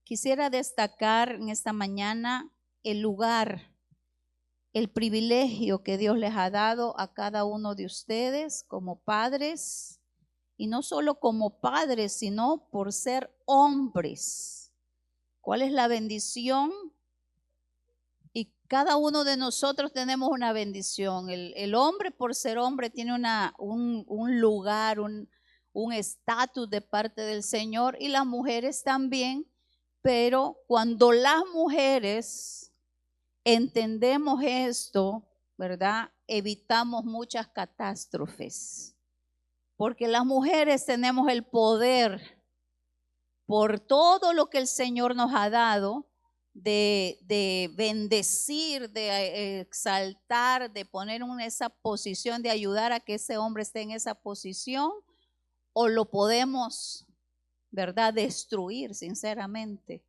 Quisiera destacar en esta mañana el lugar, el privilegio que Dios les ha dado a cada uno de ustedes como padres, y no solo como padres, sino por ser hombres. ¿Cuál es la bendición? Y cada uno de nosotros tenemos una bendición. El hombre, por ser hombre, tiene un lugar, un estatus de parte del Señor, y las mujeres también. Pero cuando las mujeres entendemos esto, ¿verdad? Evitamos muchas catástrofes. Porque las mujeres tenemos el poder, por todo lo que el Señor nos ha dado, de bendecir, de exaltar, de poner en esa posición, de ayudar a que ese hombre esté en esa posición, o lo podemos, ¿verdad?, destruir sinceramente.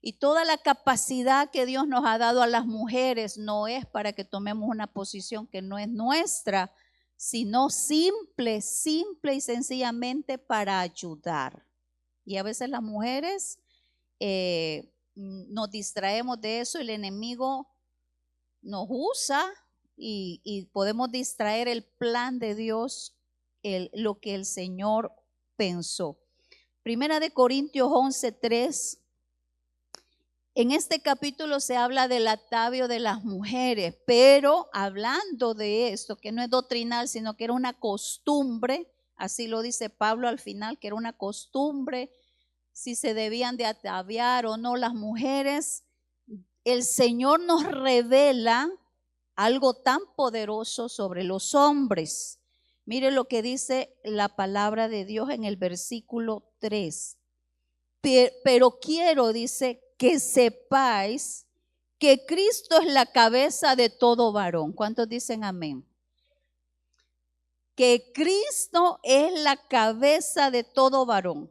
Y toda la capacidad que Dios nos ha dado a las mujeres no es para que tomemos una posición que no es nuestra, sino simple y sencillamente para ayudar. Y a veces las mujeres nos distraemos de eso, el enemigo nos usa y podemos distraer el plan de Dios, lo que el Señor pensó. Primera de Corintios 11:3. En este capítulo se habla del atavio de las mujeres, pero hablando de esto, que no es doctrinal, sino que era una costumbre, así lo dice Pablo al final, que era una costumbre, si se debían de ataviar o no las mujeres. El Señor nos revela algo tan poderoso sobre los hombres. Mire lo que dice la palabra de Dios en el versículo 3. Pero quiero, dice, que sepáis que Cristo es la cabeza de todo varón. ¿Cuántos dicen amén? Que Cristo es la cabeza de todo varón.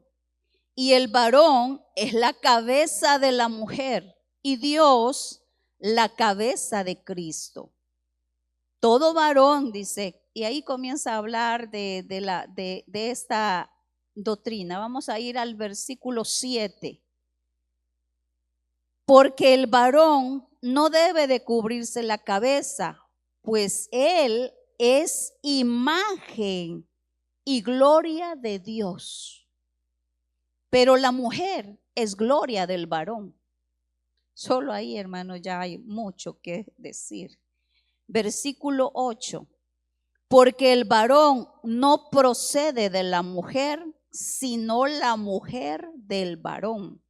Y el varón es la cabeza de la mujer. Y Dios la cabeza de Cristo. Todo varón, dice, y ahí comienza a hablar de esta doctrina. Vamos a ir al versículo 7. Porque el varón no debe de cubrirse la cabeza, pues él es imagen y gloria de Dios. Pero la mujer es gloria del varón. Solo ahí, hermano, ya hay mucho que decir. Versículo 8. Porque el varón no procede de la mujer, sino la mujer del varón.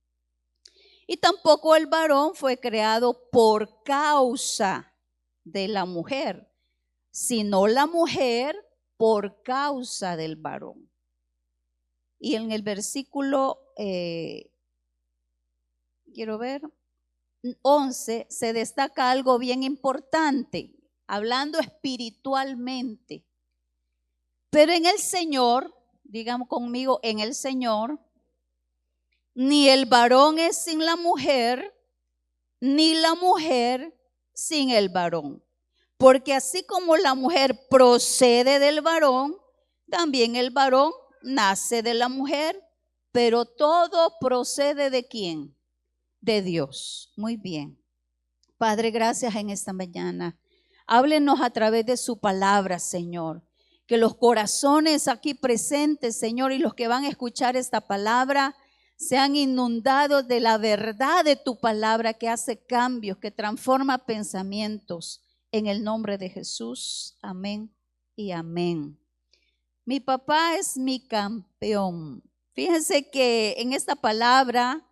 Y tampoco el varón fue creado por causa de la mujer, sino la mujer por causa del varón. Y en el versículo, quiero ver, 11, se destaca algo bien importante, hablando espiritualmente. Pero en el Señor, digamos conmigo, en el Señor, ni el varón es sin la mujer, ni la mujer sin el varón. Porque así como la mujer procede del varón, también el varón nace de la mujer, pero todo procede ¿de quién? De Dios. Muy bien. Padre, gracias en esta mañana. Háblenos a través de su palabra, Señor. Que los corazones aquí presentes, Señor, y los que van a escuchar esta palabra, sean inundados de la verdad de tu palabra que hace cambios, que transforma pensamientos. En el nombre de Jesús, amén y amén. Mi papá es mi campeón. Fíjense que en esta palabra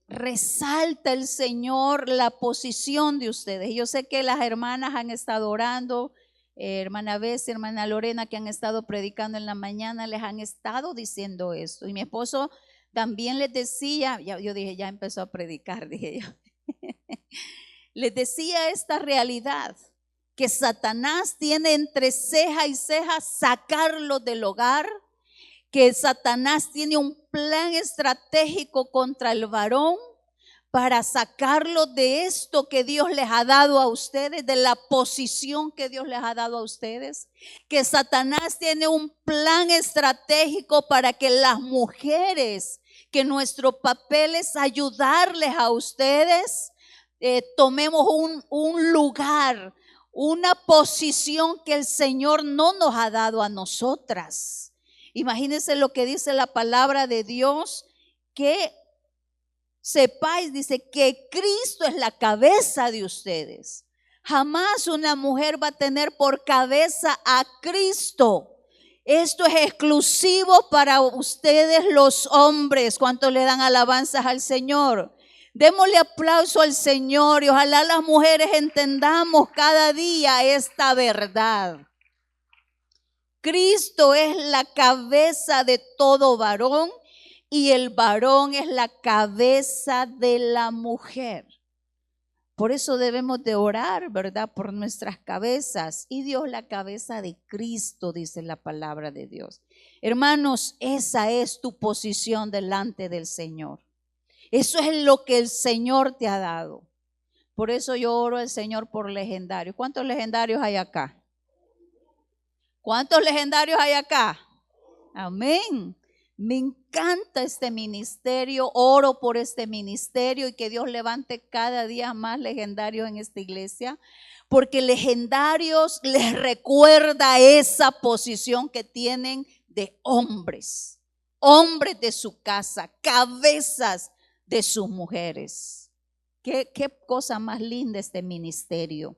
resalta el Señor la posición de ustedes. Yo sé que las hermanas han estado orando, hermana Bessie, hermana Lorena, que han estado predicando en la mañana, les han estado diciendo esto. Y mi esposo también les decía, yo dije, ya empezó a predicar, dije yo. Les decía esta realidad, que Satanás tiene entre ceja y ceja sacarlo del hogar, que Satanás tiene un plan estratégico contra el varón para sacarlo de esto que Dios les ha dado a ustedes, de la posición que Dios les ha dado a ustedes, que Satanás tiene un plan estratégico para que las mujeres que nuestro papel es ayudarles a ustedes. Tomemos un lugar, una posición que el Señor no nos ha dado a nosotras. Imagínense lo que dice la palabra de Dios, que sepáis, dice, que Cristo es la cabeza de ustedes. Jamás una mujer va a tener por cabeza a Cristo. Esto es exclusivo para ustedes los hombres. ¿Cuántos le dan alabanzas al Señor? Démosle aplauso al Señor y ojalá las mujeres entendamos cada día esta verdad. Cristo es la cabeza de todo varón y el varón es la cabeza de la mujer. Por eso debemos de orar, ¿verdad? Por nuestras cabezas. Y Dios la cabeza de Cristo, dice la palabra de Dios. Hermanos, esa es tu posición delante del Señor. Eso es lo que el Señor te ha dado. Por eso yo oro al Señor por legendarios. ¿Cuántos legendarios hay acá? ¿Cuántos legendarios hay acá? Amén. Me encanta este ministerio, oro por este ministerio y que Dios levante cada día más legendarios en esta iglesia, porque legendarios les recuerda esa posición que tienen de hombres, hombres de su casa, cabezas de sus mujeres. Qué cosa más linda este ministerio.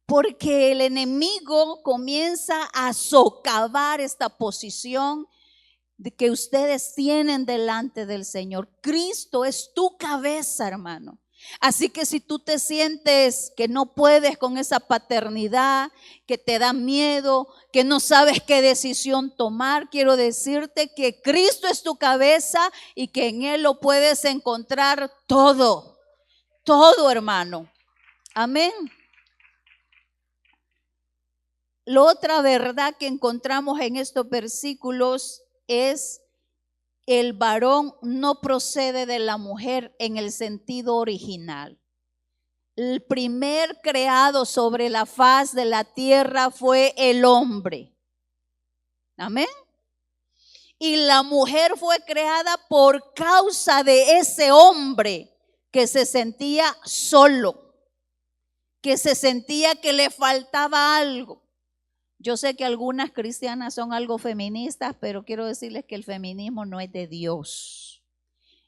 Porque el enemigo comienza a socavar esta posición de que ustedes tienen delante del Señor. Cristo es tu cabeza, hermano. Así que si tú te sientes que no puedes con esa paternidad, que te da miedo, que no sabes qué decisión tomar, quiero decirte que Cristo es tu cabeza y que en Él lo puedes encontrar todo, todo, hermano. Amén. La otra verdad que encontramos en estos versículos es: el varón no procede de la mujer en el sentido original. El primer creado sobre la faz de la tierra fue el hombre. Amén. Y la mujer fue creada por causa de ese hombre que se sentía solo, que se sentía que le faltaba algo. Yo sé que algunas cristianas son algo feministas, pero quiero decirles que el feminismo no es de Dios.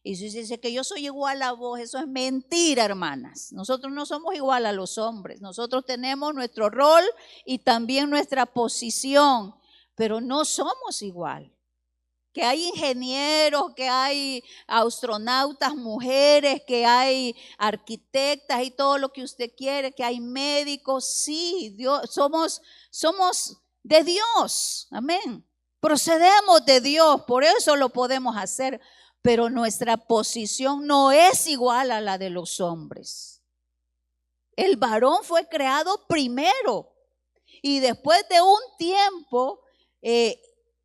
Y si dice que yo soy igual a vos, eso es mentira, hermanas. Nosotros no somos igual a los hombres. Nosotros tenemos nuestro rol y también nuestra posición, pero no somos igual. Que hay ingenieros, que hay astronautas mujeres, que hay arquitectas y todo lo que usted quiere, que hay médicos. Sí, Dios, somos de Dios, amén. Procedemos de Dios, por eso lo podemos hacer, pero nuestra posición no es igual a la de los hombres. El varón fue creado primero y después de un tiempo,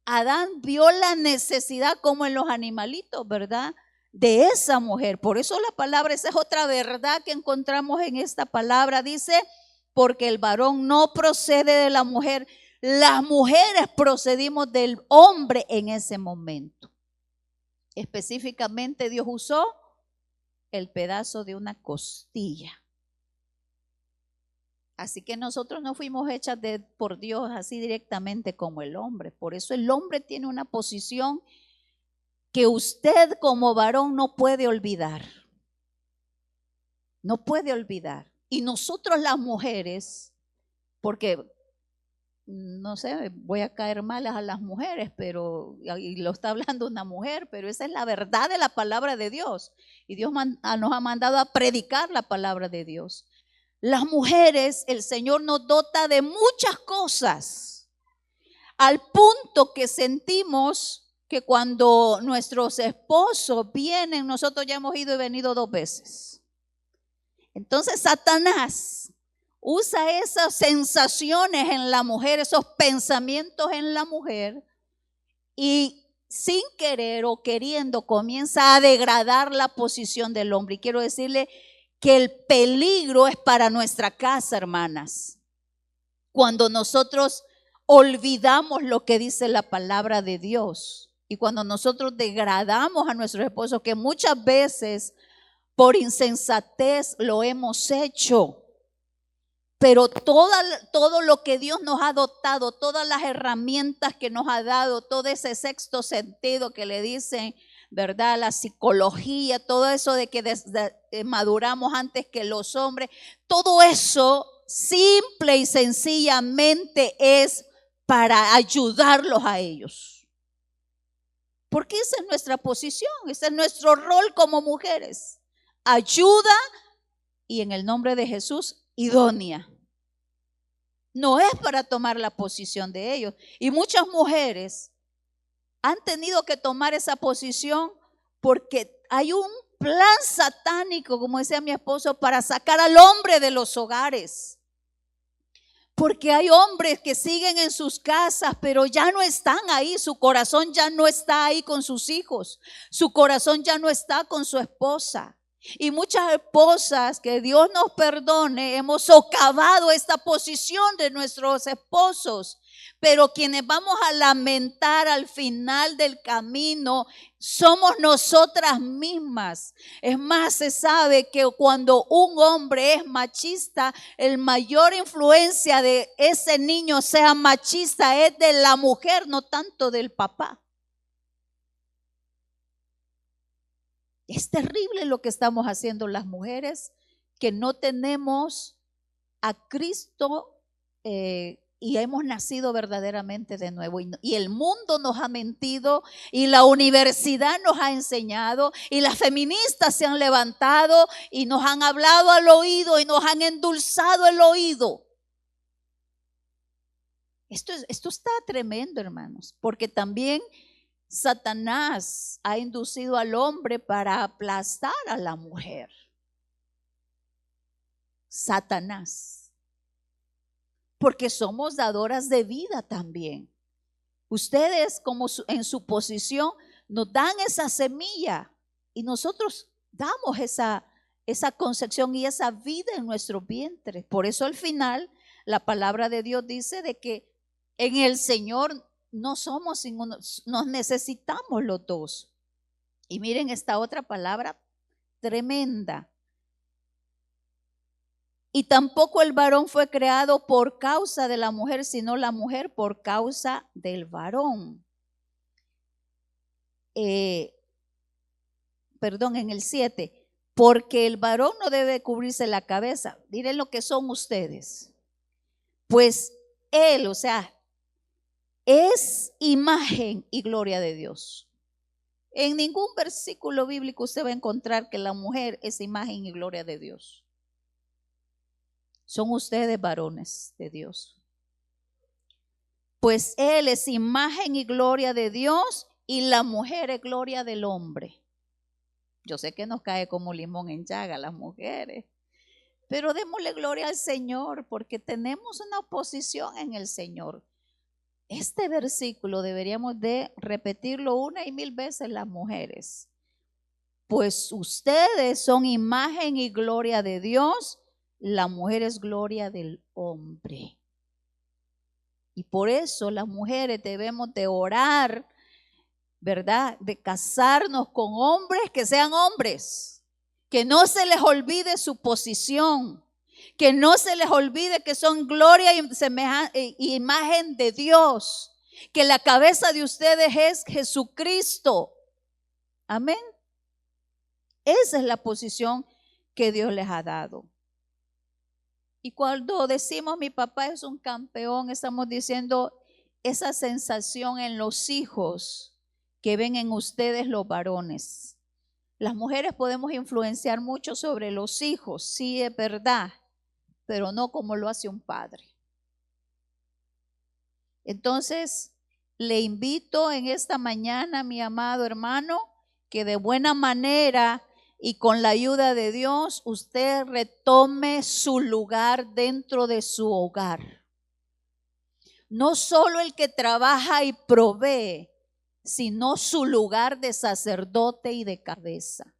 Adán vio la necesidad, como en los animalitos, ¿verdad?, de esa mujer. Por eso la palabra, esa es otra verdad que encontramos en esta palabra. Dice, porque el varón no procede de la mujer. Las mujeres procedimos del hombre en ese momento. Específicamente Dios usó el pedazo de una costilla. Así que nosotros no fuimos hechas por Dios así directamente como el hombre. Por eso el hombre tiene una posición que usted como varón no puede olvidar. No puede olvidar. Y nosotros las mujeres, porque no sé, voy a caer mal a las mujeres, pero, y lo está hablando una mujer, pero esa es la verdad de la palabra de Dios. Y Dios nos ha mandado a predicar la palabra de Dios. Las mujeres, el Señor nos dota de muchas cosas, al punto que sentimos que cuando nuestros esposos vienen, nosotros ya hemos ido y venido 2 veces. Entonces Satanás usa esas sensaciones en la mujer, esos pensamientos en la mujer, y sin querer o queriendo comienza a degradar la posición del hombre. Y quiero decirle que el peligro es para nuestra casa, hermanas. Cuando nosotros olvidamos lo que dice la palabra de Dios, Y cuando nosotros degradamos a nuestros esposos, que muchas veces por insensatez lo hemos hecho, pero todo lo que Dios nos ha dotado, todas las herramientas que nos ha dado, todo ese sexto sentido que le dicen, ¿verdad? La psicología, todo eso de que maduramos antes que los hombres, todo eso simple y sencillamente es para ayudarlos a ellos. Porque esa es nuestra posición, ese es nuestro rol como mujeres. Ayuda y en el nombre de Jesús, idónea. No es para tomar la posición de ellos. Y muchas mujeres han tenido que tomar esa posición porque hay un plan satánico, como decía mi esposo, para sacar al hombre de los hogares. Porque hay hombres que siguen en sus casas, pero ya no están ahí. Su corazón ya no está ahí con sus hijos. Su corazón ya no está con su esposa. Y muchas esposas, que Dios nos perdone, hemos socavado esta posición de nuestros esposos. Pero quienes vamos a lamentar al final del camino somos nosotras mismas. Es más, se sabe que cuando un hombre es machista, el mayor influencia de ese niño sea machista es de la mujer, no tanto del papá. Es terrible lo que estamos haciendo las mujeres, que no tenemos a Cristo y hemos nacido verdaderamente de nuevo. Y el mundo nos ha mentido y la universidad nos ha enseñado y las feministas se han levantado y nos han hablado al oído y nos han endulzado el oído. Esto está tremendo, hermanos, porque también Satanás ha inducido al hombre para aplastar a la mujer. Satanás. Porque somos dadoras de vida también. Ustedes, como en su posición, nos dan esa semilla y nosotros damos esa concepción y esa vida en nuestro vientre. Por eso al final la palabra de Dios dice de que en el Señor no somos ningunos, nos necesitamos los dos. Y miren esta otra palabra tremenda. Y tampoco el varón fue creado por causa de la mujer, sino la mujer por causa del varón. En el 7, porque el varón no debe cubrirse la cabeza. Miren lo que son ustedes. Pues él, o sea, es imagen y gloria de Dios. En ningún versículo bíblico usted va a encontrar que la mujer es imagen y gloria de Dios. Son ustedes varones de Dios. Pues él es imagen y gloria de Dios y la mujer es gloria del hombre. Yo sé que nos cae como limón en llaga las mujeres, pero démosle gloria al Señor porque tenemos una posición en el Señor. Este versículo deberíamos de repetirlo 1 y 1000 veces las mujeres. Pues ustedes son imagen y gloria de Dios, la mujer es gloria del hombre. Y por eso las mujeres debemos de orar, ¿verdad? De casarnos con hombres que sean hombres, que no se les olvide su posición. Que no se les olvide que son gloria y imagen de Dios. Que la cabeza de ustedes es Jesucristo. Amén. Esa es la posición que Dios les ha dado. Y cuando decimos mi papá es un campeón, estamos diciendo esa sensación en los hijos que ven en ustedes los varones. Las mujeres podemos influenciar mucho sobre los hijos, sí es verdad, pero no como lo hace un padre. Entonces, le invito en esta mañana, mi amado hermano, que de buena manera y con la ayuda de Dios, usted retome su lugar dentro de su hogar. No solo el que trabaja y provee, sino su lugar de sacerdote y de cabeza.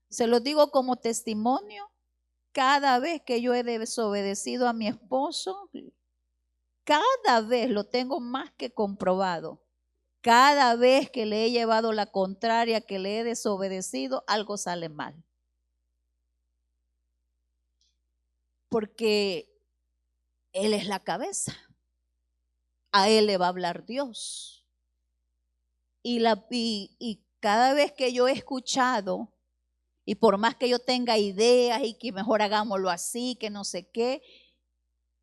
Se lo digo como testimonio. Cada vez que yo he desobedecido a mi esposo, cada vez lo tengo más que comprobado. cada vez que le he llevado la contraria, que le he desobedecido, algo sale mal. Porque Él es la cabeza. A Él le va a hablar Dios. Y cada vez que yo he escuchado, y por más que yo tenga ideas y que mejor hagámoslo así, que no sé qué,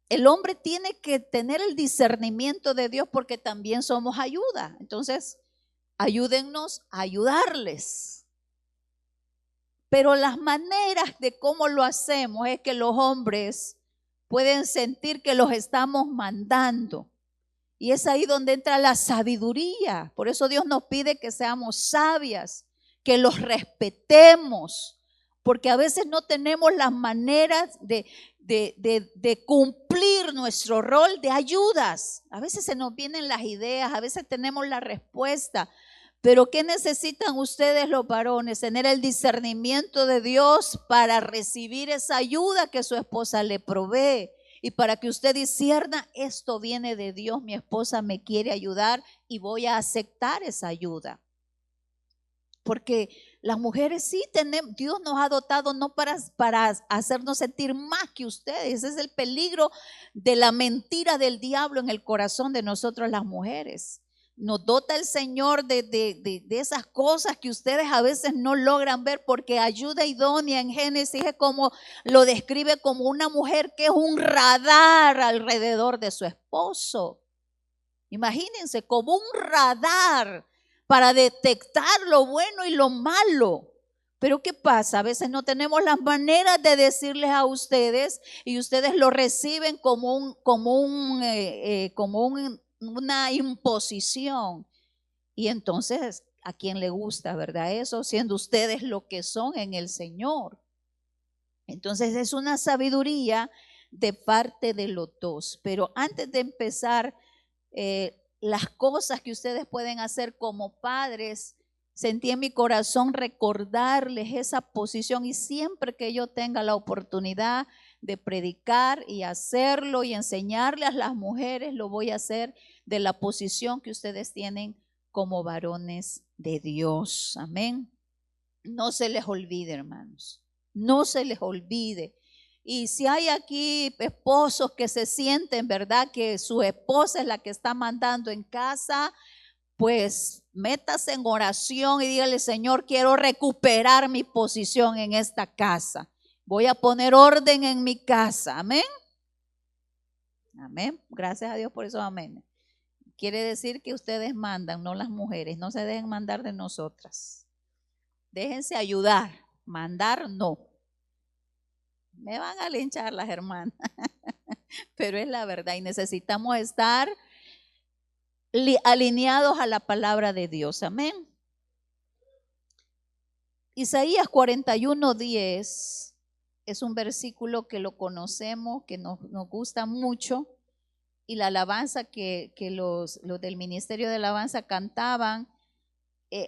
el hombre tiene que tener el discernimiento de Dios porque también somos ayuda. Entonces, ayúdennos a ayudarles. Pero las maneras de cómo lo hacemos es que los hombres pueden sentir que los estamos mandando. Y es ahí donde entra la sabiduría. Por eso Dios nos pide que seamos sabias, que los respetemos, porque a veces no tenemos las maneras de cumplir nuestro rol de ayudas. A veces se nos vienen las ideas, a veces tenemos la respuesta. Pero ¿qué necesitan ustedes los varones? Tener el discernimiento de Dios para recibir esa ayuda que su esposa le provee. Y para que usted discierna, esto viene de Dios, mi esposa me quiere ayudar y voy a aceptar esa ayuda. Porque las mujeres sí tenemos, Dios nos ha dotado no para hacernos sentir más que ustedes. Ese es el peligro de la mentira del diablo en el corazón de nosotros las mujeres. Nos dota el Señor de esas cosas que ustedes a veces no logran ver, porque ayuda idónea en Génesis es como lo describe como una mujer que es un radar alrededor de su esposo. Imagínense, como un radar para detectar lo bueno y lo malo. Pero ¿qué pasa? A veces no tenemos las maneras de decirles a ustedes y ustedes lo reciben como una imposición. Y entonces, ¿a quién le gusta, verdad? Eso, siendo ustedes lo que son en el Señor. Entonces es una sabiduría de parte de los dos. Pero antes de empezar, las cosas que ustedes pueden hacer como padres, sentí en mi corazón recordarles esa posición, y siempre que yo tenga la oportunidad de predicar y hacerlo y enseñarle a las mujeres, lo voy a hacer de la posición que ustedes tienen como varones de Dios. Amén. No se les olvide, hermanos, no se les olvide. Y si hay aquí esposos que se sienten, ¿verdad?, que su esposa es la que está mandando en casa, pues métase en oración y dígale: Señor, quiero recuperar mi posición en esta casa. Voy a poner orden en mi casa. Amén. Amén. Gracias a Dios por eso. Amén. Quiere decir que ustedes mandan, no las mujeres. No se dejen mandar de nosotras. Déjense ayudar. Mandar no. Me van a linchar las hermanas. Pero es la verdad y necesitamos estar alineados a la palabra de Dios. Amén. Isaías 41:10 es un versículo que lo conocemos, que nos gusta mucho, y la alabanza que los del Ministerio de Alabanza cantaban,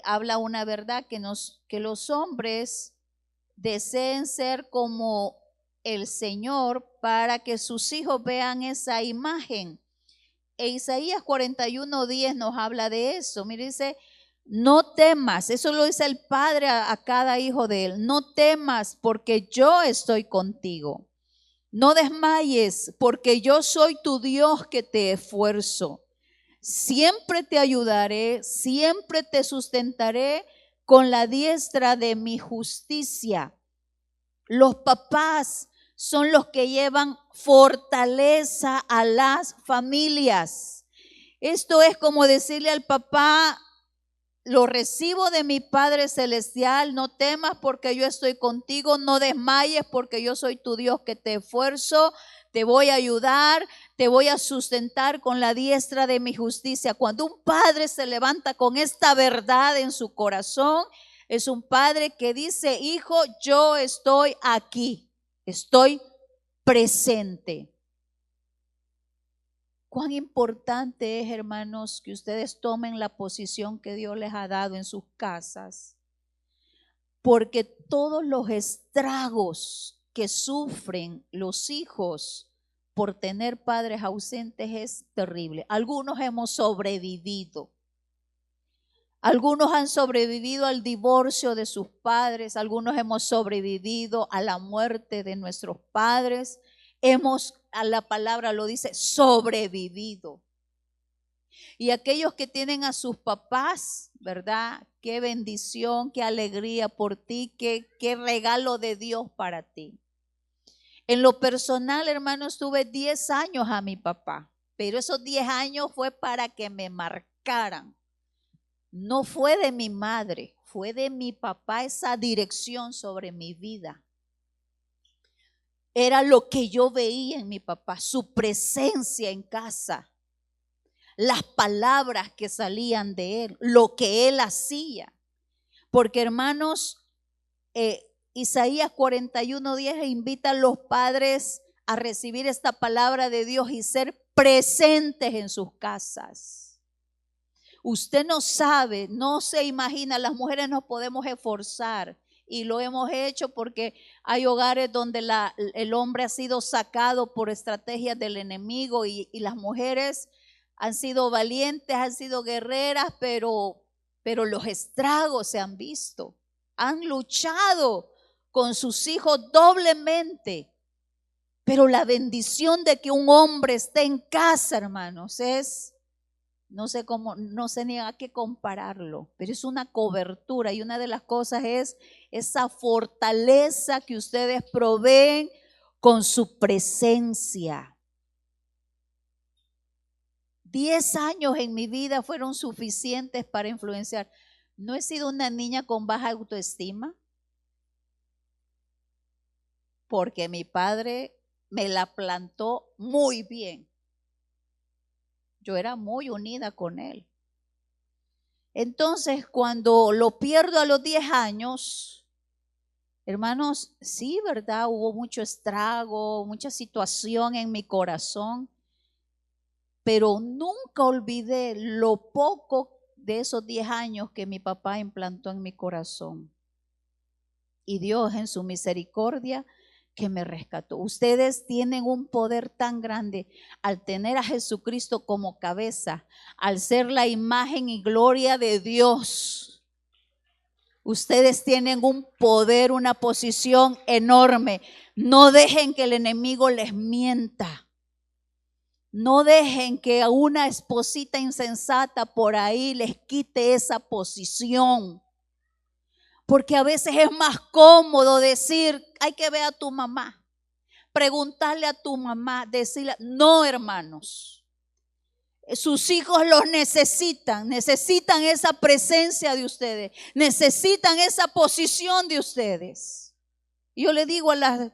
habla una verdad, que los hombres deseen ser como el Señor para que sus hijos vean esa imagen. E Isaías 41:10 nos habla de eso. Mire, dice: no temas, eso lo dice el Padre a cada hijo de él. No temas, porque yo estoy contigo. No desmayes, porque yo soy tu Dios que te esfuerzo. Siempre te ayudaré, siempre te sustentaré con la diestra de mi justicia. Los papás son los que llevan fortaleza a las familias. Esto es como decirle al papá: lo recibo de mi Padre Celestial, no temas porque yo estoy contigo, no desmayes porque yo soy tu Dios que te esfuerzo, te voy a ayudar, te voy a sustentar con la diestra de mi justicia. Cuando un padre se levanta con esta verdad en su corazón, es un padre que dice: hijo, yo estoy aquí, estoy presente. Cuán importante es, hermanos, que ustedes tomen la posición que Dios les ha dado en sus casas, porque todos los estragos que sufren los hijos por tener padres ausentes es terrible. Algunos hemos sobrevivido, Algunos han sobrevivido al divorcio de sus padres, algunos hemos sobrevivido a la muerte de nuestros padres. A la palabra lo dice, sobrevivido. Y aquellos que tienen a sus papás, ¿verdad? Qué bendición, qué alegría por ti, qué regalo de Dios para ti. En lo personal, hermanos, tuve 10 años a mi papá, pero esos 10 años fue para que me marcaran. No fue de mi madre, fue de mi papá esa dirección sobre mi vida. Era lo que yo veía en mi papá, su presencia en casa, las palabras que salían de él, lo que él hacía. Porque hermanos, Isaías 41:10 invita a los padres a recibir esta palabra de Dios y ser presentes en sus casas. Usted no sabe, no se imagina, las mujeres nos podemos esforzar y lo hemos hecho porque hay hogares donde el hombre ha sido sacado por estrategias del enemigo y las mujeres han sido valientes, han sido guerreras, pero los estragos se han visto. Han luchado con sus hijos doblemente, pero la bendición de que un hombre esté en casa, hermanos, es... No sé cómo, no sé ni a qué compararlo, pero es una cobertura y una de las cosas es esa fortaleza que ustedes proveen con su presencia. 10 años en mi vida fueron suficientes para influenciar. No he sido una niña con baja autoestima, porque mi padre me la plantó muy bien. Yo era muy unida con él. Entonces, cuando lo pierdo a los 10 años, hermanos, sí, ¿verdad? Hubo mucho estrago, mucha situación en mi corazón, pero nunca olvidé lo poco de esos 10 años que mi papá implantó en mi corazón. Y Dios en su misericordia que me rescató. Ustedes tienen un poder tan grande al tener a Jesucristo como cabeza, al ser la imagen y gloria de Dios. Ustedes tienen un poder, una posición enorme. No dejen que el enemigo les mienta. No dejen que a una esposita insensata por ahí les quite esa posición. Porque a veces es más cómodo decir, hay que ver a tu mamá, preguntarle a tu mamá, decirle, no, hermanos, sus hijos los necesitan esa presencia de ustedes, necesitan esa posición de ustedes. Y yo le digo a las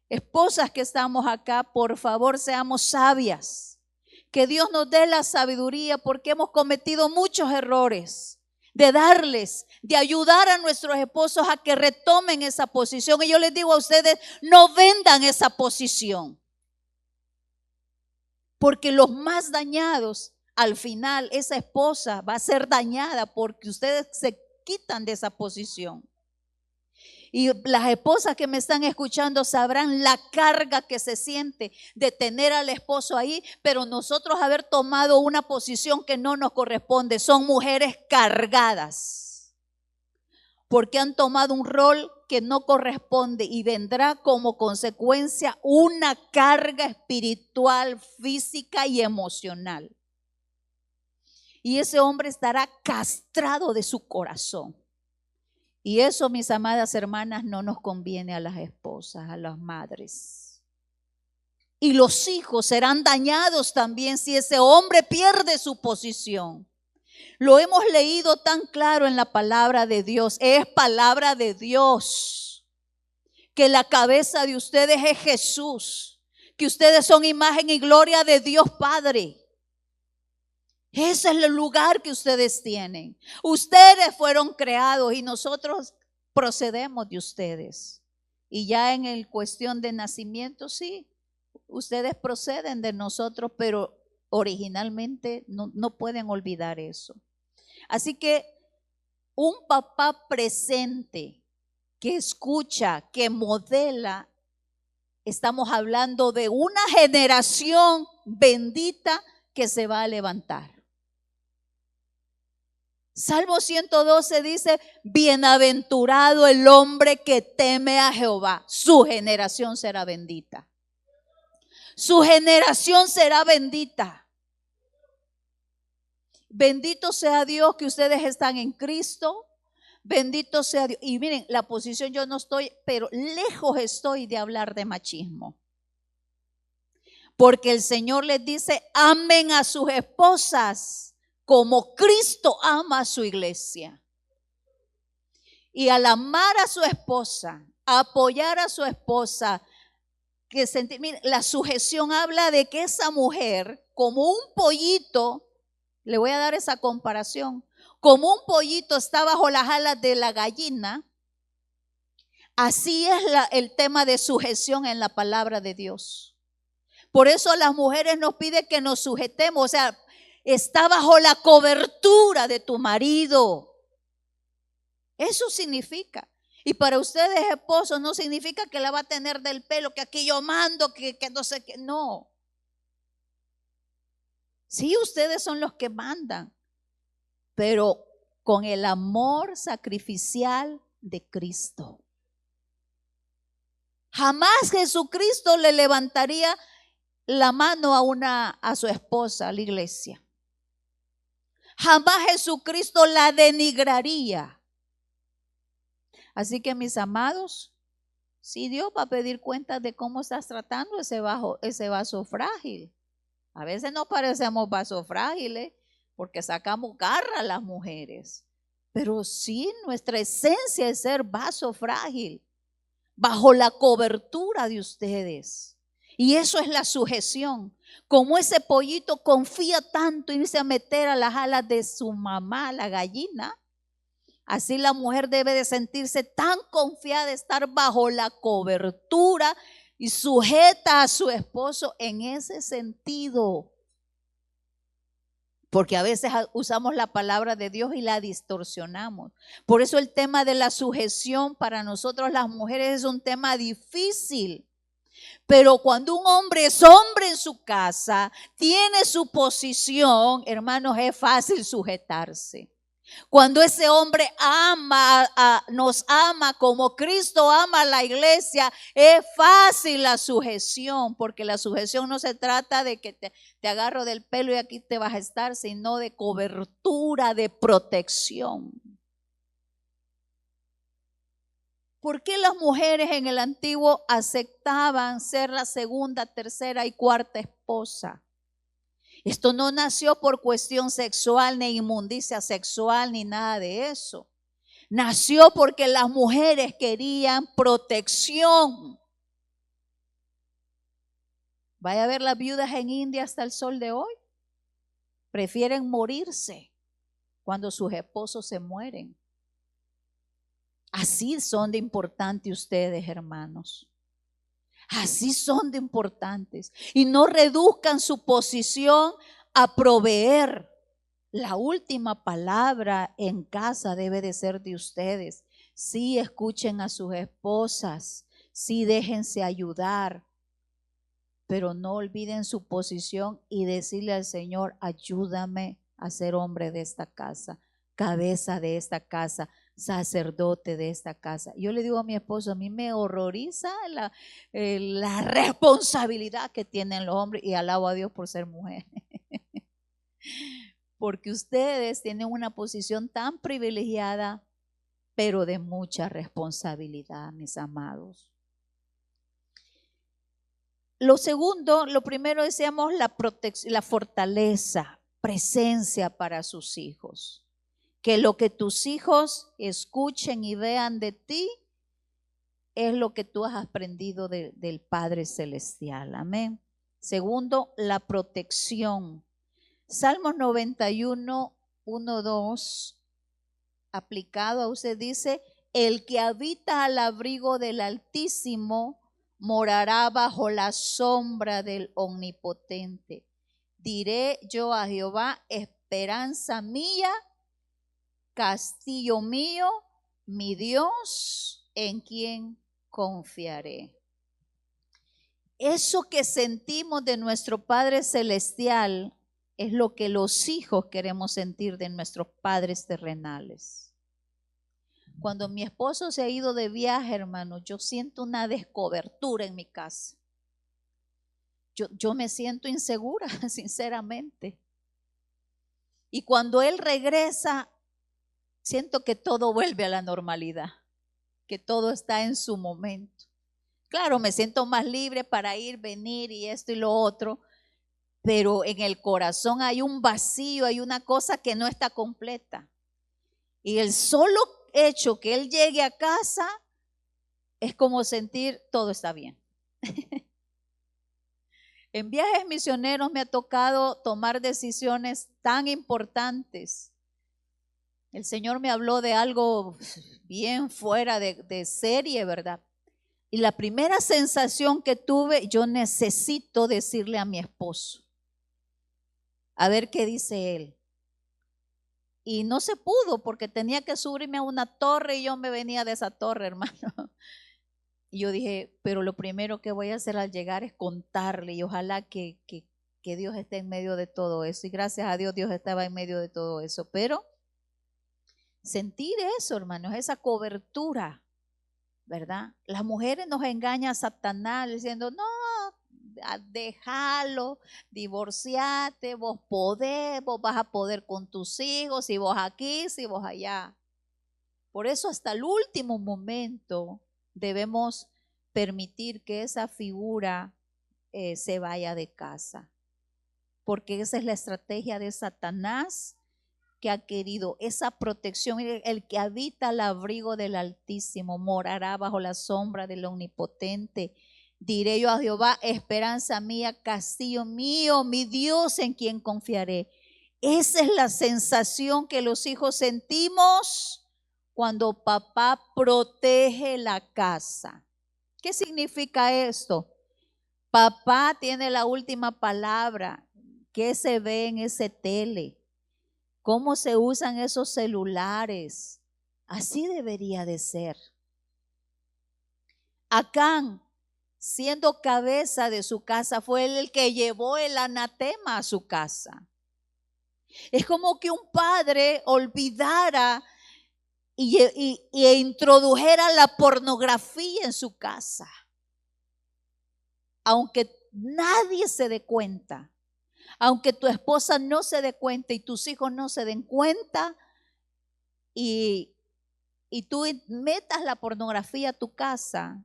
esposas que estamos acá, por favor, seamos sabias, que Dios nos dé la sabiduría porque hemos cometido muchos errores. De ayudar a nuestros esposos a que retomen esa posición. Y yo les digo a ustedes, no vendan esa posición. Porque los más dañados, al final, esa esposa va a ser dañada porque ustedes se quitan de esa posición. Y las esposas que me están escuchando sabrán la carga que se siente de tener al esposo ahí, pero nosotros haber tomado una posición que no nos corresponde. Son mujeres cargadas, porque han tomado un rol que no corresponde y vendrá como consecuencia una carga espiritual, física y emocional. Y ese hombre estará castrado de su corazón. Y eso, mis amadas hermanas, no nos conviene a las esposas, a las madres. Y los hijos serán dañados también si ese hombre pierde su posición. Lo hemos leído tan claro en la palabra de Dios. Es palabra de Dios. Que la cabeza de ustedes es Jesús. Que ustedes son imagen y gloria de Dios Padre. Ese es el lugar que ustedes tienen. Ustedes fueron creados y nosotros procedemos de ustedes. Y ya en el cuestión de nacimiento, sí, ustedes proceden de nosotros, pero originalmente no pueden olvidar eso. Así que un papá presente que escucha, que modela, estamos hablando de una generación bendita que se va a levantar. Salmo 112 dice, bienaventurado el hombre que teme a Jehová, su generación será bendita. Su generación será bendita. Bendito sea Dios que ustedes están en Cristo. Bendito sea Dios. Y miren, la posición yo no estoy, pero lejos estoy de hablar de machismo. Porque el Señor les dice, amen a sus esposas como Cristo ama a su iglesia. Y al amar a su esposa, apoyar a su esposa, mire, la sujeción habla de que esa mujer, como un pollito, le voy a dar esa comparación, como un pollito está bajo las alas de la gallina, así es el tema de sujeción en la palabra de Dios. Por eso las mujeres nos piden que nos sujetemos, o sea, está bajo la cobertura de tu marido. Eso significa. Y para ustedes, esposos, no significa que la va a tener del pelo, que aquí yo mando, que no sé qué. No. Sí, ustedes son los que mandan, pero con el amor sacrificial de Cristo. Jamás Jesucristo le levantaría la mano a su esposa, a la iglesia. Jamás Jesucristo la denigraría. Así que, mis amados, si Dios va a pedir cuentas de cómo estás tratando ese vaso frágil. A veces nos parecemos vasos frágiles porque sacamos garra a las mujeres. Pero sí, nuestra esencia es ser vaso frágil, bajo la cobertura de ustedes. Y eso es la sujeción. Como ese pollito confía tanto en irse a meter a las alas de su mamá, la gallina, así la mujer debe de sentirse tan confiada de estar bajo la cobertura y sujeta a su esposo en ese sentido. Porque a veces usamos la palabra de Dios y la distorsionamos. Por eso el tema de la sujeción para nosotros las mujeres es un tema difícil. Pero cuando un hombre es hombre en su casa, tiene su posición, hermanos, es fácil sujetarse. Cuando ese hombre nos ama como Cristo ama a la iglesia, es fácil la sujeción, porque la sujeción no se trata de que te agarro del pelo y aquí te vas a estar, sino de cobertura, de protección. ¿Por qué las mujeres en el antiguo aceptaban ser la segunda, tercera y cuarta esposa? Esto no nació por cuestión sexual, ni inmundicia sexual, ni nada de eso. Nació porque las mujeres querían protección. Vaya a ver las viudas en India hasta el sol de hoy. Prefieren morirse cuando sus esposos se mueren. Así son de importantes ustedes, hermanos. Así son de importantes. Y no reduzcan su posición a proveer. La última palabra en casa debe de ser de ustedes. Sí, escuchen a sus esposas. Sí, déjense ayudar. Pero no olviden su posición y decirle al Señor, ayúdame a ser hombre de esta casa, cabeza de esta casa, sacerdote de esta casa. Yo le digo a mi esposo, a mí me horroriza la responsabilidad que tienen los hombres, y alabo a Dios por ser mujer. Porque ustedes tienen una posición tan privilegiada, pero de mucha responsabilidad, mis amados. Lo primero decíamos la fortaleza, presencia para sus hijos. Que lo que tus hijos escuchen y vean de ti es lo que tú has aprendido del Padre Celestial. Amén. Segundo, la protección. Salmos 91, 1, 2, aplicado a usted dice, el que habita al abrigo del Altísimo morará bajo la sombra del Omnipotente. Diré yo a Jehová, esperanza mía, castillo mío, mi Dios, en quien confiaré. Eso que sentimos de nuestro Padre Celestial es lo que los hijos queremos sentir de nuestros padres terrenales. Cuando mi esposo se ha ido de viaje, hermano, yo siento una descobertura en mi casa. Yo me siento insegura, sinceramente. Y cuando él regresa, siento que todo vuelve a la normalidad, que todo está en su momento. Claro, me siento más libre para ir, venir y esto y lo otro, pero en el corazón hay un vacío, hay una cosa que no está completa. Y el solo hecho que él llegue a casa es como sentir todo está bien. En viajes misioneros me ha tocado tomar decisiones tan importantes. El Señor me habló de algo bien fuera de serie, ¿verdad? Y la primera sensación que tuve, yo necesito decirle a mi esposo, a ver qué dice él. Y no se pudo porque tenía que subirme a una torre y yo me venía de esa torre, hermano. Y yo dije, pero lo primero que voy a hacer al llegar es contarle y ojalá que Dios esté en medio de todo eso. Y gracias a Dios, Dios estaba en medio de todo eso. Pero sentir eso, hermanos, esa cobertura, ¿verdad? Las mujeres nos engaña a Satanás diciendo, no, déjalo, divorciate, vos podés, vos vas a poder con tus hijos, si vos aquí, si vos allá. Por eso hasta el último momento debemos permitir que esa figura se vaya de casa, porque esa es la estrategia de Satanás, que ha querido esa protección. El que habita al abrigo del Altísimo morará bajo la sombra del Omnipotente. Diré yo a Jehová, esperanza mía, castillo mío, mi Dios en quien confiaré. Esa es la sensación que los hijos sentimos cuando papá protege la casa. ¿Qué significa esto? Papá tiene la última palabra. ¿Qué se ve en ese tele? ¿Cómo se usan esos celulares? Así debería de ser. Acán, siendo cabeza de su casa, fue él el que llevó el anatema a su casa. Es como que un padre olvidara e introdujera la pornografía en su casa, aunque nadie se dé cuenta, aunque tu esposa no se dé cuenta y tus hijos no se den cuenta, y tú metas la pornografía a tu casa,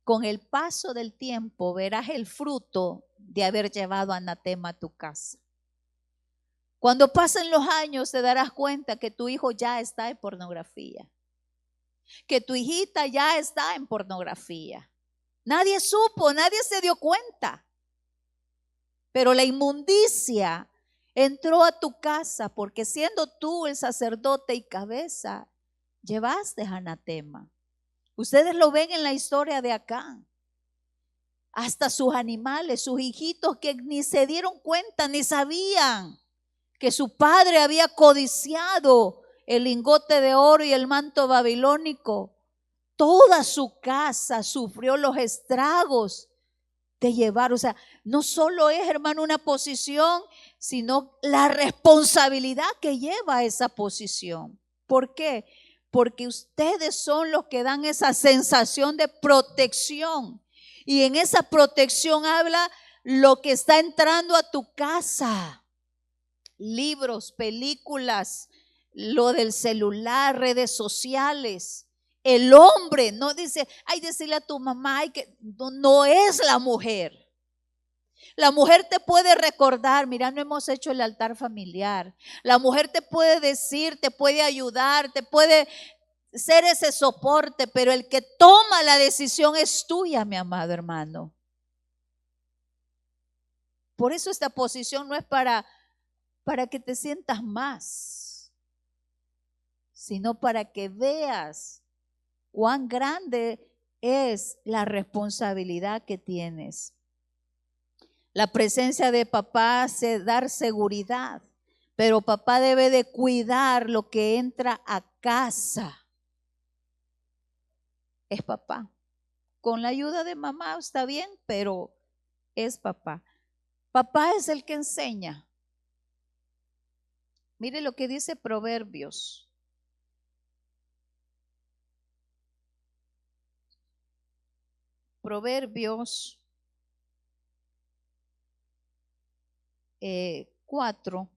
con el paso del tiempo verás el fruto de haber llevado anatema a tu casa. Cuando pasen los años te darás cuenta que tu hijo ya está en pornografía, que tu hijita ya está en pornografía. Nadie supo, nadie se dio cuenta, pero la inmundicia entró a tu casa porque siendo tú el sacerdote y cabeza, llevaste anatema. Ustedes lo ven en la historia de Acán. Hasta sus animales, sus hijitos que ni se dieron cuenta, ni sabían que su padre había codiciado el lingote de oro y el manto babilónico. Toda su casa sufrió los estragos de llevar. O sea, no solo es, hermano, una posición, sino la responsabilidad que lleva esa posición. ¿Por qué? Porque ustedes son los que dan esa sensación de protección. Y en esa protección habla lo que está entrando a tu casa. Libros, películas, lo del celular, redes sociales. El hombre no dice, ay, decirle a tu mamá, ay, que no es la mujer. La mujer te puede recordar, mira, no hemos hecho el altar familiar. La mujer te puede decir, te puede ayudar, te puede ser ese soporte, pero el que toma la decisión es tuya, mi amado hermano. Por eso esta posición no es para que te sientas más, sino para que veas cuán grande es la responsabilidad que tienes. La presencia de papá hace dar seguridad, pero papá debe de cuidar lo que entra a casa. Es papá. Con la ayuda de mamá está bien, pero es papá. Papá es el que enseña. Mire lo que dice Proverbios. Proverbios 4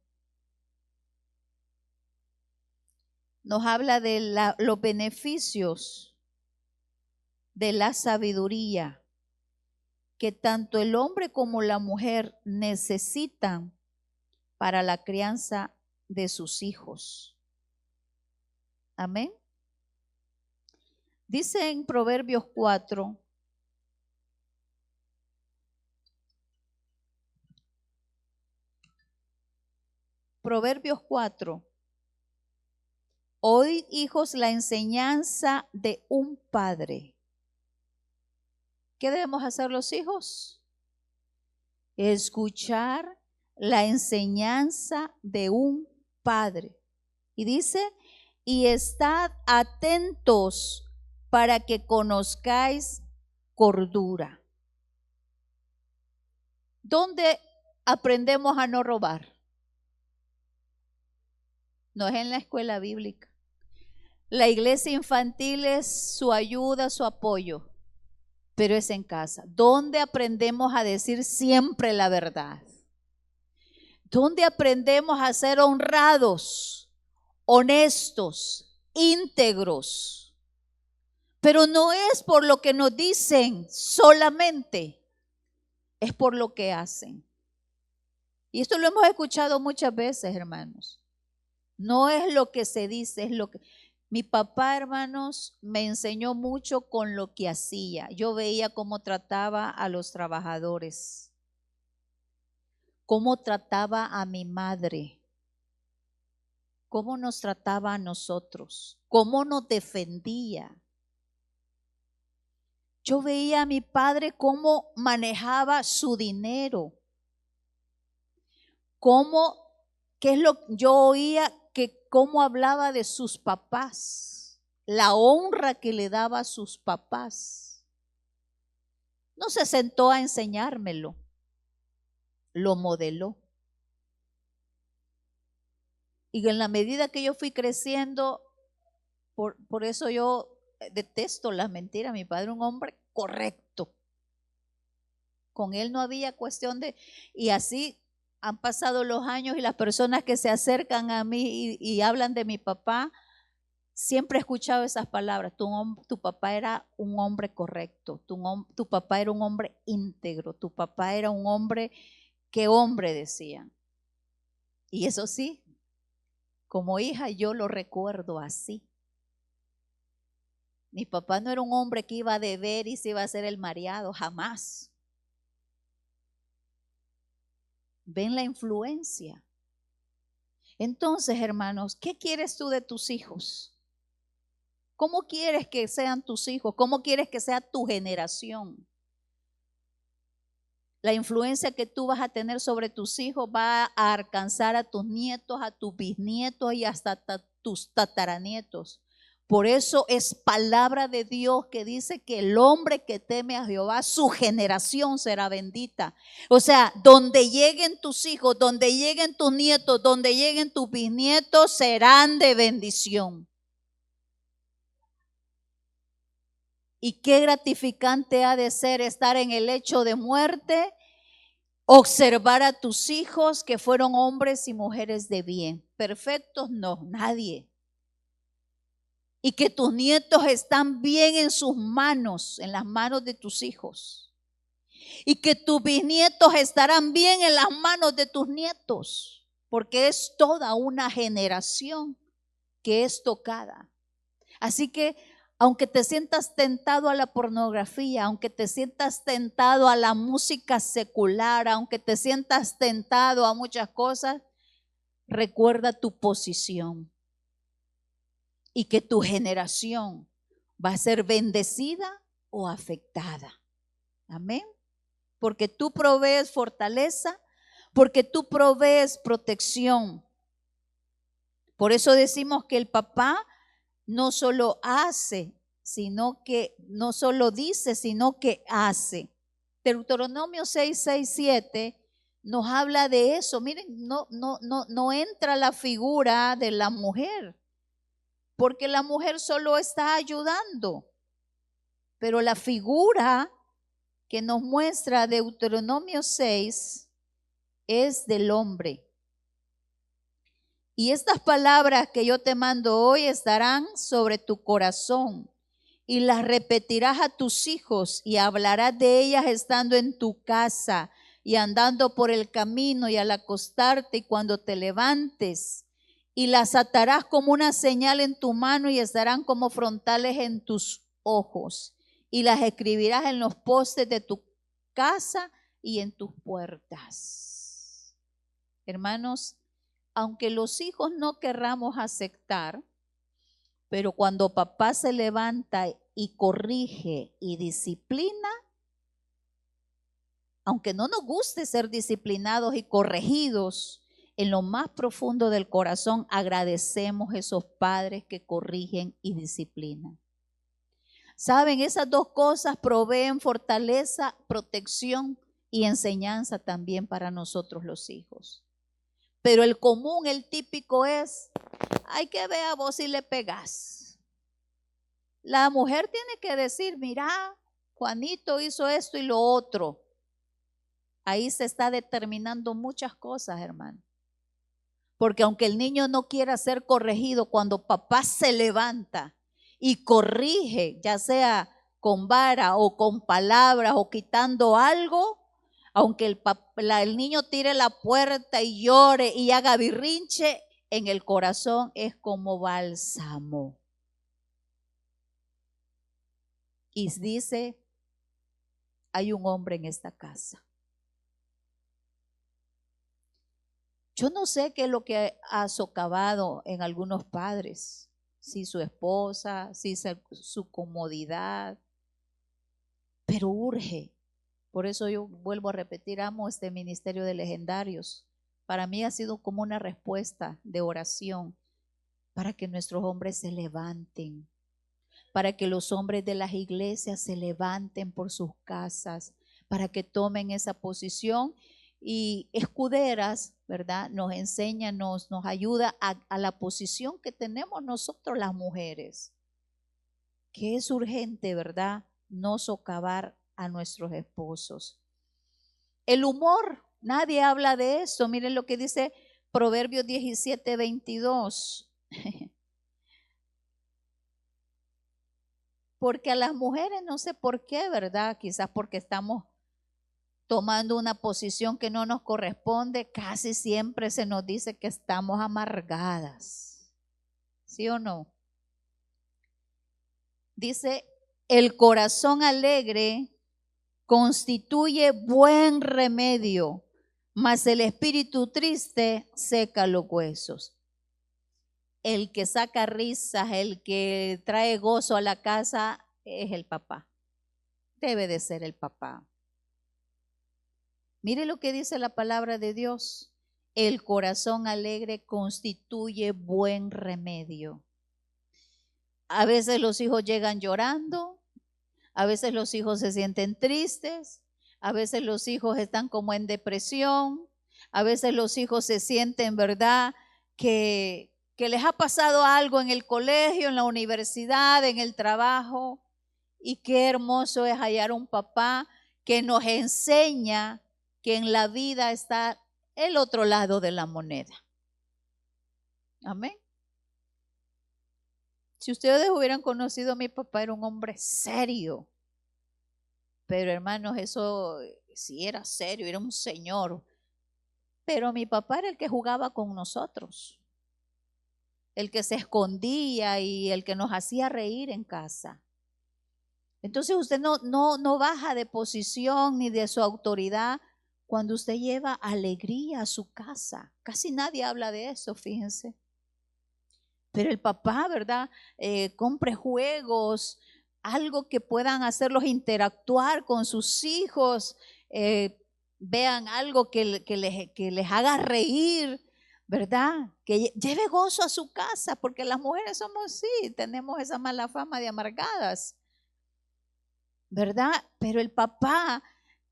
nos habla de los beneficios de la sabiduría que tanto el hombre como la mujer necesitan para la crianza de sus hijos. Amén. Dice en Proverbios 4, oíd, hijos, la enseñanza de un padre. ¿Qué debemos hacer los hijos? Escuchar la enseñanza de un padre. Y dice, y estad atentos para que conozcáis cordura. ¿Dónde aprendemos a no robar? No es en la escuela bíblica. La iglesia infantil es su ayuda, su apoyo, pero es en casa. ¿Dónde aprendemos a decir siempre la verdad? ¿Dónde aprendemos a ser honrados, honestos, íntegros? Pero no es por lo que nos dicen solamente, es por lo que hacen. Y esto lo hemos escuchado muchas veces, hermanos. No es lo que se dice, es lo que... Mi papá, hermanos, me enseñó mucho con lo que hacía. Yo veía cómo trataba a los trabajadores, cómo trataba a mi madre, cómo nos trataba a nosotros, cómo nos defendía. Yo veía a mi padre cómo manejaba su dinero, yo oía que cómo hablaba de sus papás, la honra que le daba a sus papás. No se sentó a enseñármelo, lo modeló. Y en la medida que yo fui creciendo, por eso yo detesto las mentiras. Mi padre era un hombre correcto. Con él no había cuestión de... Y así han pasado los años y las personas que se acercan a mí y hablan de mi papá, siempre he escuchado esas palabras. Tu papá era un hombre correcto, tu papá era un hombre íntegro, tu papá era un hombre, ¿qué hombre decían? Y eso sí, como hija yo lo recuerdo así. Mi papá no era un hombre que iba a deber y se iba a hacer el mareado, jamás. ¿Ven la influencia? Entonces, hermanos, ¿qué quieres tú de tus hijos? ¿Cómo quieres que sean tus hijos? ¿Cómo quieres que sea tu generación? La influencia que tú vas a tener sobre tus hijos va a alcanzar a tus nietos, a tus bisnietos y hasta tus tataranietos. Por eso es palabra de Dios que dice que el hombre que teme a Jehová, su generación será bendita. O sea, donde lleguen tus hijos, donde lleguen tus nietos, donde lleguen tus bisnietos, serán de bendición. Y qué gratificante ha de ser estar en el lecho de muerte, observar a tus hijos que fueron hombres y mujeres de bien. Perfectos no, nadie. Y que tus nietos están bien en sus manos, en las manos de tus hijos. Y que tus bisnietos estarán bien en las manos de tus nietos, porque es toda una generación que es tocada. Así que aunque te sientas tentado a la pornografía, aunque te sientas tentado a la música secular, aunque te sientas tentado a muchas cosas, recuerda tu posición. Y que tu generación va a ser bendecida o afectada. Amén. Porque tú provees fortaleza, porque tú provees protección. Por eso decimos que el papá no solo hace, no solo dice, sino que hace. Deuteronomio 6:7 nos habla de eso. Miren, no entra la figura de la mujer, porque la mujer solo está ayudando, pero la figura que nos muestra Deuteronomio 6 es del hombre. Y estas palabras que yo te mando hoy estarán sobre tu corazón y las repetirás a tus hijos y hablarás de ellas estando en tu casa y andando por el camino y al acostarte y cuando te levantes. Y las atarás como una señal en tu mano y estarán como frontales en tus ojos. Y las escribirás en los postes de tu casa y en tus puertas. Hermanos, aunque los hijos no querramos aceptar, pero cuando papá se levanta y corrige y disciplina, aunque no nos guste ser disciplinados y corregidos, en lo más profundo del corazón agradecemos a esos padres que corrigen y disciplinan. Saben, esas dos cosas proveen fortaleza, protección y enseñanza también para nosotros los hijos. Pero el común, el típico es, hay que ver a vos si le pegás. La mujer tiene que decir, mira, Juanito hizo esto y lo otro. Ahí se está determinando muchas cosas, hermano. Porque aunque el niño no quiera ser corregido, cuando papá se levanta y corrige, ya sea con vara o con palabras o quitando algo, aunque el niño tire la puerta y llore y haga birrinche, en el corazón es como bálsamo. Y dice, hay un hombre en esta casa. Yo no sé qué es lo que ha socavado en algunos padres, si su esposa, si su comodidad, pero urge. Por eso yo vuelvo a repetir, amo este ministerio de legendarios. Para mí ha sido como una respuesta de oración para que nuestros hombres se levanten, para que los hombres de las iglesias se levanten por sus casas, para que tomen esa posición. Y Escuderas, ¿verdad? Nos enseña, nos ayuda a la posición que tenemos nosotros las mujeres, que es urgente, ¿verdad? No socavar a nuestros esposos. El humor, nadie habla de eso. Miren lo que dice Proverbios 17:22. Porque a las mujeres no sé por qué, ¿verdad? Quizás porque estamos tomando una posición que no nos corresponde, casi siempre se nos dice que estamos amargadas. ¿Sí o no? Dice, el corazón alegre constituye buen remedio, mas el espíritu triste seca los huesos. El que saca risas, el que trae gozo a la casa es el papá. Debe de ser el papá. Mire lo que dice la palabra de Dios. El corazón alegre constituye buen remedio. A veces los hijos llegan llorando, a veces los hijos se sienten tristes, a veces los hijos están como en depresión, a veces los hijos se sienten, ¿verdad?, que les ha pasado algo en el colegio, en la universidad, en el trabajo. Y qué hermoso es hallar un papá que nos enseña que en la vida está el otro lado de la moneda. Amén. Si ustedes hubieran conocido a mi papá, era un hombre serio. Pero hermanos, eso sí era serio, era un señor. Pero mi papá era el que jugaba con nosotros, el que se escondía y el que nos hacía reír en casa. Entonces usted no baja de posición ni de su autoridad cuando usted lleva alegría a su casa. Casi nadie habla de eso, fíjense. Pero el papá, ¿verdad? Compre juegos, algo que puedan hacerlos interactuar con sus hijos, vean algo que les haga reír, ¿verdad? Que lleve gozo a su casa, porque las mujeres somos, sí, tenemos esa mala fama de amargadas, ¿verdad? Pero el papá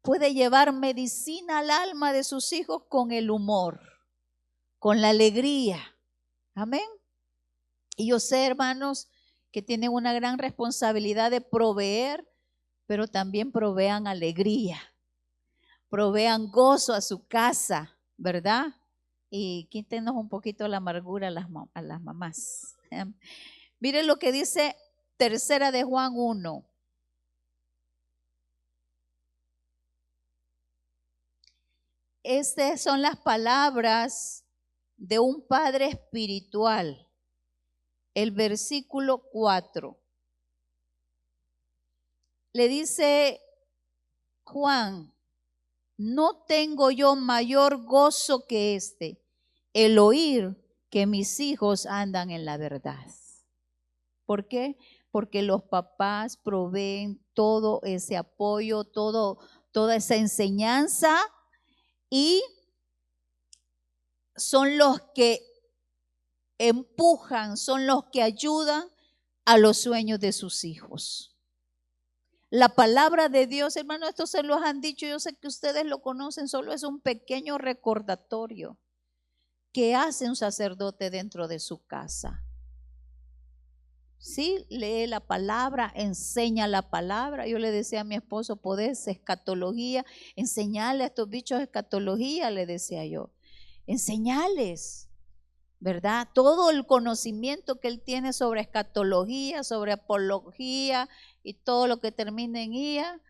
puede llevar medicina al alma de sus hijos con el humor, con la alegría. Amén. Y yo sé, hermanos, que tienen una gran responsabilidad de proveer, pero también provean alegría, provean gozo a su casa, ¿verdad? Y quítenos un poquito la amargura a las mamás. Miren lo que dice Tercera de Juan 1. Estas son las palabras de un padre espiritual. El versículo 4. Le dice Juan: no tengo yo mayor gozo que este, el oír que mis hijos andan en la verdad. ¿Por qué? Porque los papás proveen todo ese apoyo, toda esa enseñanza, y son los que empujan, son los que ayudan a los sueños de sus hijos. La palabra de Dios, hermano, esto se los han dicho, yo sé que ustedes lo conocen, solo es un pequeño recordatorio que hace un sacerdote dentro de su casa. Sí, lee la palabra, enseña la palabra. Yo le decía a mi esposo: podés escatología, enseñarle a estos bichos escatología, le decía yo. Enseñales, ¿verdad? Todo el conocimiento que él tiene sobre escatología, sobre apología y todo lo que termina en IA.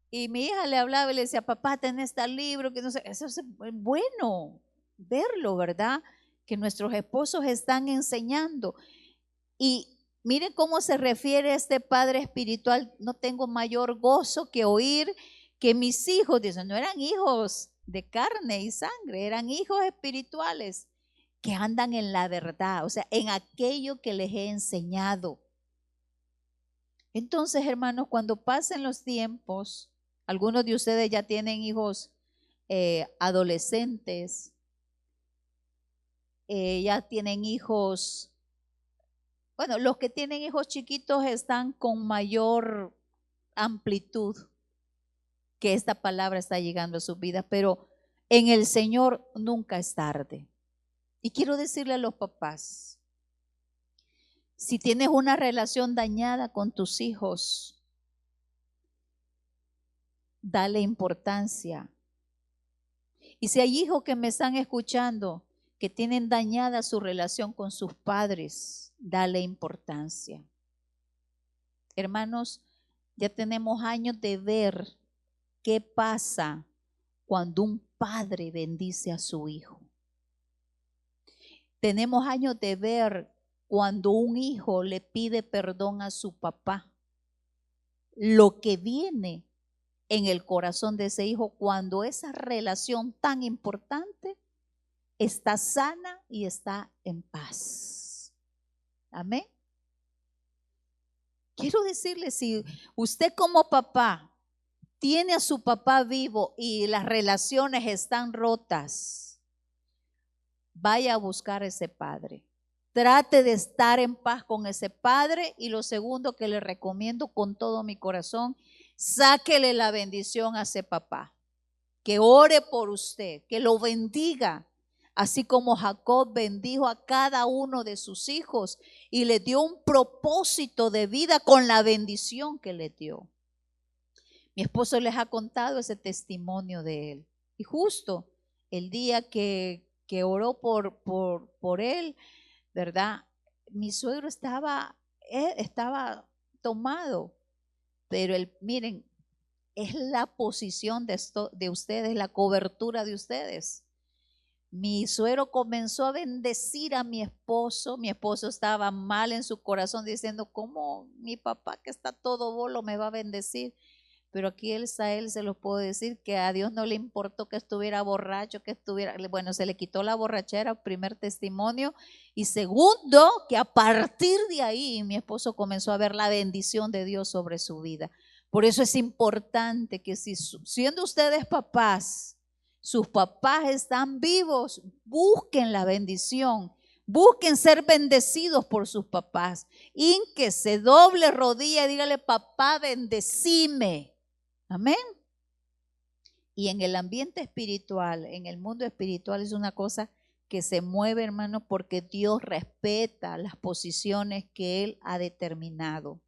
Y mi hija le hablaba y le decía: papá, tenés tal libro, que no sé. Eso es bueno verlo, ¿verdad? Que nuestros esposos están enseñando. Y miren cómo se refiere este padre espiritual: no tengo mayor gozo que oír que mis hijos, dicen, no eran hijos de carne y sangre, eran hijos espirituales que andan en la verdad, o sea, en aquello que les he enseñado. Entonces, hermanos, cuando pasen los tiempos, algunos de ustedes ya tienen hijos adolescentes, ya tienen hijos, bueno, los que tienen hijos chiquitos están con mayor amplitud que esta palabra está llegando a sus vidas, pero en el Señor nunca es tarde. Y quiero decirle a los papás: si tienes una relación dañada con tus hijos, dale importancia. Y si hay hijos que me están escuchando que tienen dañada su relación con sus padres, dale importancia. Hermanos, ya tenemos años de ver qué pasa cuando un padre bendice a su hijo. Tenemos años de ver cuando un hijo le pide perdón a su papá. Lo que viene en el corazón de ese hijo cuando esa relación tan importante está sana y está en paz. Amén. Quiero decirle, si usted como papá tiene a su papá vivo y las relaciones están rotas, vaya a buscar a ese padre. Trate de estar en paz con ese padre. Y lo segundo que le recomiendo con todo mi corazón: sáquele la bendición a ese papá. Que ore por usted, que lo bendiga. Así como Jacob bendijo a cada uno de sus hijos y le dio un propósito de vida con la bendición que le dio. Mi esposo les ha contado ese testimonio de él. Y justo el día que oró por él, ¿verdad? Mi suegro estaba tomado. Pero miren, es la posición de ustedes, la cobertura de ustedes. Mi suegro comenzó a bendecir a mi esposo. Mi esposo estaba mal en su corazón diciendo: ¿cómo mi papá, que está todo bolo, me va a bendecir? Pero aquí él se los puedo decir que a Dios no le importó que estuviera borracho, bueno, se le quitó la borrachera, primer testimonio. Y segundo, que a partir de ahí mi esposo comenzó a ver la bendición de Dios sobre su vida. Por eso es importante que si siendo ustedes papás, sus papás están vivos, busquen la bendición, Busquen ser bendecidos por sus papás. Hínquese, doble rodilla y dígale, papá, bendecime. Amén. Y en el ambiente espiritual, en el mundo espiritual, es una cosa que se mueve, hermano, porque Dios respeta las posiciones que Él ha determinado.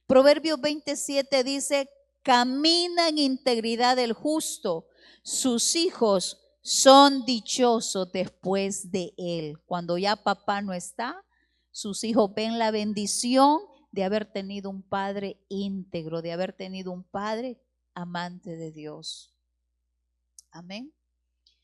Proverbios 27 dice, camina en integridad el justo, sus hijos son dichosos después de él. Cuando ya papá no está, sus hijos ven la bendición de haber tenido un padre íntegro, de haber tenido un padre amante de Dios. Amén.